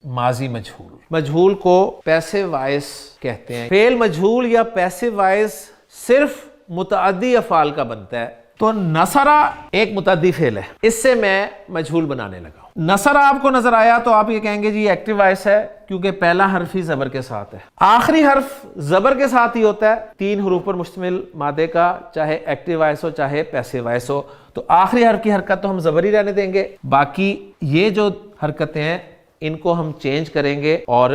ماضی مجہول. مجہول کو passive voice کہتے ہیں. فعل مجہول یا پیسو وائس صرف متعدی افعال کا بنتا ہے. تو نصرہ ایک متعدی فعل ہے, اس سے میں مجہول بنانے لگا ہوں. نصرہ آپ کو نظر آیا تو آپ یہ کہیں گے جی یہ ایکٹیو وائس ہے کیونکہ پہلا حرف ہی زبر کے ساتھ ہے. آخری حرف زبر کے ساتھ ہی ہوتا ہے 3 حروف پر مشتمل مادے کا, چاہے ایکٹیو وائس ہو چاہے پیسو وائس ہو. تو آخری حرف کی حرکت تو ہم زبر ہی رہنے دیں گے, باقی یہ جو حرکتیں ہیں ان کو ہم چینج کریں گے اور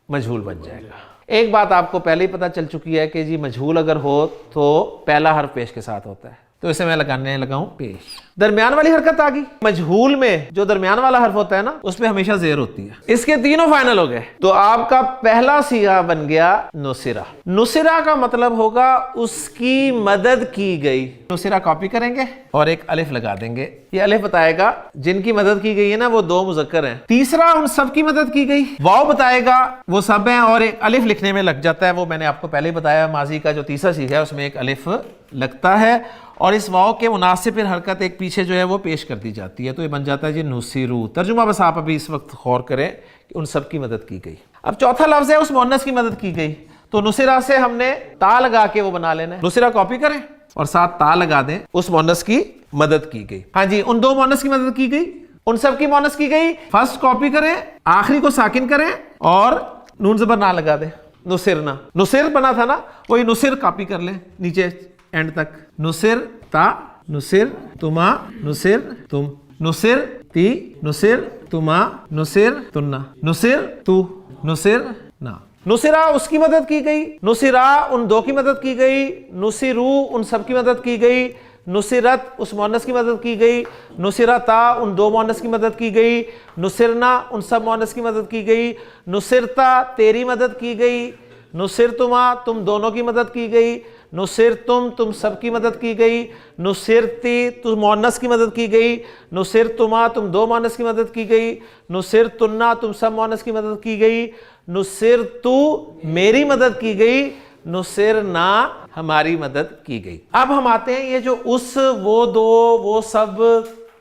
مجہول بن جائے گا. ایک بات آپ کو پہلے ہی پتہ چل چکی ہے کہ جی مجہول اگر ہو تو پہلا حرف پیش کے ساتھ ہوتا ہے, تو اسے میں لگانے لگا ہوں پیش. درمیان والی حرکت آ گئی. مجہول میں جو درمیان والا حرف ہوتا ہے نا اس میں ہمیشہ زیر ہوتی ہے. اس کے تینوں فائنل ہو گئے تو آپ کا پہلا صیغہ بن گیا نصرہ. نصرہ کا مطلب ہوگا اس کی مدد کی گئی. نصرہ کاپی کریں گے اور ایک الف لگا دیں گے. یہ الف بتائے گا جن کی مدد کی گئی ہے نا وہ 2 مذکر ہیں. تیسرا ان سب کی مدد کی گئی. واو بتائے گا وہ سب ہیں اور ایک الف لکھنے میں لگ جاتا ہے. وہ میں نے آپ کو پہلے ہی بتایا ماضی کا جو تیسرا صیغہ ہے اس میں ایک الف لگتا ہے اور اس واو کے مناسب پھر حرکت ایک پیچھے جو ہے وہ پیش کر دی جاتی ہے. تو یہ بن جاتا ہے جی نصروا. ترجمہ بس آپ ابھی اس وقت غور کریں کہ ان سب کی مدد کی گئی. اب چوتھا لفظ ہے اس مؤنث کی مدد کی گئی. تو نصرہ سے ہم نے تا لگا کے وہ بنا لینا ہے. نصرہ کاپی کریں اور ساتھ تا لگا دیں, اس مؤنث کی مدد کی گئی. ہاں جی ان 2 مؤنث کی مدد کی گئی, ان سب کی مؤنث کی گئی. فرسٹ کاپی کریں, آخری کو ساکن کریں اور نون زبر نہ لگا دیں. نصرنا, نصر بنا تھا نا وہی نصر کاپی کر لیں نیچے اینڈ تک. نصر تا, نصر تما, نصر تم, نصر تی, نصر تما, نصر تنا, نصر تو, نصر نا. نصرہ اس کی مدد کی گئی. نصرہ ان 2 کی مدد کی گئی. نصرو ان سب کی مدد کی گئی. نصرت اس مؤنث کی مدد کی گئی. نصرتا ان 2 مؤنث کی مدد کی گئی. نصرنا ان سب مؤنث کی مدد کی گئی. نصرتا تیری مدد کی گئی. نصرتما تم دونوں کی مدد کی گئی. نصرتم تم سب کی مدد کی گئی. نصرتی تم مؤنث کی مدد کی گئی. نصرتما تم 2 مؤنث کی مدد کی گئی. نصرتنا تم سب مؤنث کی مدد کی گئی. نصرتو میری مدد کی گئی. نصرنا ہماری مدد کی گئی. اب ہم آتے ہیں یہ جو اس, وہ, 2, وہ سب,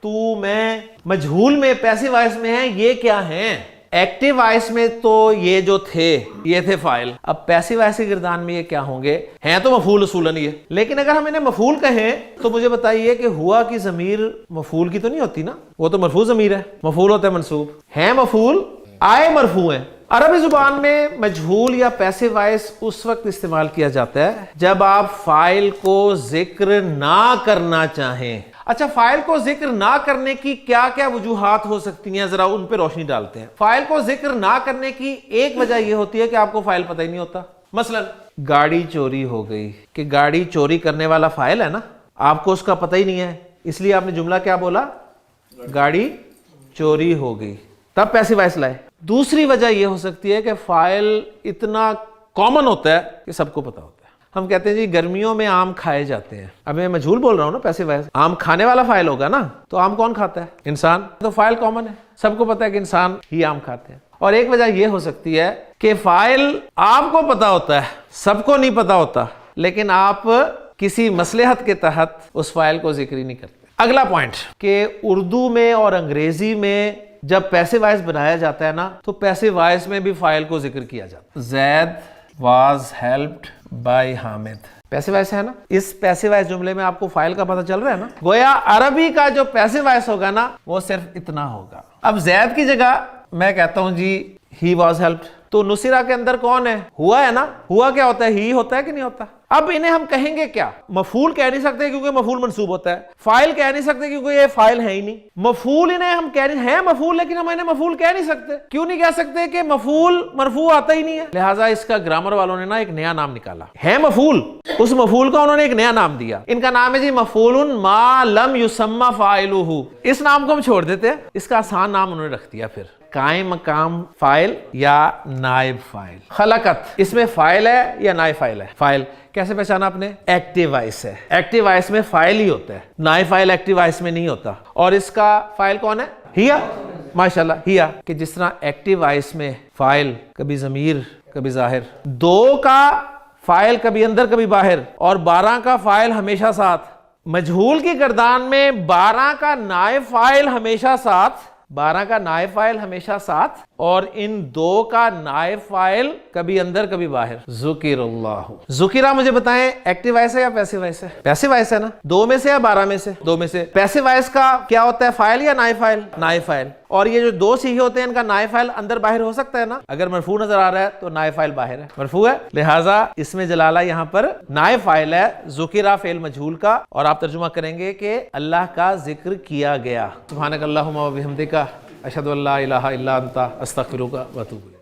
تو, میں, مجہول میں پیسو وائس میں ہیں یہ کیا ہیں؟ ایکٹیو وائس میں تو یہ جو تھے یہ تھے فاعل. اب پیسو وائس کے گردان میں یہ کیا ہوں گے؟ ہیں تو مفعول اصولاً یہ, لیکن اگر ہم انہیں مفعول کہیں تو مجھے بتائیے کہ ہوا کی ضمیر مفعول کی تو نہیں ہوتی نا, وہ تو مرفوع ضمیر ہے. مفعول ہوتا ہے منصوب, ہیں مفعول, آئے مرفوع ہیں. عربی زبان میں مجہول یا پیسو وائس اس وقت استعمال کیا جاتا ہے جب آپ فاعل کو ذکر نہ کرنا چاہیں. اچھا فاعل کو ذکر نہ کرنے کی کیا کیا وجوہات ہو سکتی ہیں, ذرا ان پہ روشنی ڈالتے ہیں. فاعل کو ذکر نہ کرنے کی ایک وجہ یہ ہوتی ہے کہ آپ کو فاعل پتہ ہی نہیں ہوتا. مثلا گاڑی چوری ہو گئی, کہ گاڑی چوری کرنے والا فاعل ہے نا, آپ کو اس کا پتہ ہی نہیں ہے, اس لیے آپ نے جملہ کیا بولا, گاڑی چوری ہو گئی, تب پیسو وائس لائے. دوسری وجہ یہ ہو سکتی ہے کہ فاعل اتنا کامن ہوتا ہے کہ سب کو پتہ ہوتا ہے. ہم کہتے ہیں جی گرمیوں میں آم کھائے جاتے ہیں. اب میں مجہول بول رہا ہوں نا پیسو وائس, آم کھانے والا فاعل ہوگا نا, تو آم کون کھاتا ہے؟ انسان. تو فاعل کامن ہے, سب کو پتہ ہے کہ انسان ہی آم کھاتے ہیں. اور ایک وجہ یہ ہو سکتی ہے کہ فاعل آپ کو پتہ ہوتا ہے, سب کو نہیں پتہ ہوتا, لیکن آپ کسی مصلحت کے تحت اس فاعل کو ذکر ہی نہیں کرتے. اگلا پوائنٹ کہ اردو میں اور انگریزی میں جب پیسو وائس بنایا جاتا ہے نا تو پیسو وائس میں بھی فاعل کو ذکر کیا جاتا ہے. Zaid was helped by Hamid, passive voice ہے نا. اس پیسو وائس جملے میں آپ کو فاعل کا پتہ چل رہا ہے نا. گویا عربی کا جو پیسو وائس ہوگا نا وہ صرف اتنا ہوگا. اب زید کی جگہ میں کہتا ہوں جی ہی واز ہیلپڈ, تو نصرہ کے اندر کون ہے؟ ہوا ہے نا. ہوا کیا ہوتا ہے؟ ہی ہوتا ہے کہ نہیں ہوتا؟ اب انہیں ہم کہیں گے کیا؟ مفعول کہہ نہیں سکتے کیونکہ مفعول منصوب ہوتا ہے. فاعل کہہ نہیں سکتے کیونکہ یہ فاعل ہے ہی نہیں. مفعول انہیں ہم کہہ رہے ہیں مفعول, لیکن ہم انہیں مفعول کہہ نہیں سکتے. کیوں نہیں کہہ سکتے؟ کہ مفعول مرفوع آتا ہی نہیں ہے. لہٰذا اس کا گرامر والوں نے نا ایک نیا نام نکالا ہے مفعول. اس مفعول کا انہوں نے ایک نیا نام دیا. ان کا نام ہے جی مفعول ما لم یسمى فاعلہ. اس نام کو ہم چھوڑ دیتے ہیں, اس کا آسان نام انہوں نے رکھ دیا پھر قائم مقام فاعل یا نائب فاعل. خلقت اس میں فاعل ہے یا نائب فاعل ہے؟ فاعل. کیسے پہچانا آپ نے؟ ایکٹیو وائس ہے. ایکٹیو وائس میں فاعل ہی ہوتا ہے, نائب فاعل ایکٹیو وائس میں نہیں ہوتا. اور اس کا فاعل کون ہے؟ ہیا. ماشاءاللہ ہیا. کہ جس طرح ایکٹیو وائس میں فاعل کبھی ضمیر کبھی ظاہر, 2 کا فاعل کبھی اندر کبھی باہر, اور 12 کا فاعل ہمیشہ ساتھ. مجہول کی گردان میں 12 کا نائب فاعل ہمیشہ ساتھ 12 کا نائب فاعل ہمیشہ ساتھ، اور ان 2 کا نائب فاعل کبھی اندر کبھی باہر. ذکر اللہ. ذکرہ مجھے بتائیں ایکٹیو وائس ہے یا پیسو وائس ہے؟ پیسو وائس ہے نا. 2 میں سے یا 12 میں سے؟ 2 میں سے. پیسو وائس کا کیا ہوتا ہے، فاعل یا نائب فاعل؟ نائب فاعل. اور یہ جو 2 صیغے ہوتے ہیں ان کا نائب فاعل اندر باہر ہو سکتا ہے نا. اگر مرفوع نظر آ رہا ہے تو نائب فاعل باہر ہے، مرفوع ہے، لہٰذا اس میں جلالہ یہاں پر نائب فاعل ہے ذکرہ فعل مجہول کا، اور آپ ترجمہ کریں گے کہ اللہ کا ذکر کیا گیا. سبحانک اللہم و بحمدک، اشہد ان لا الہ الا انت، استغفرک و اتوب الیک.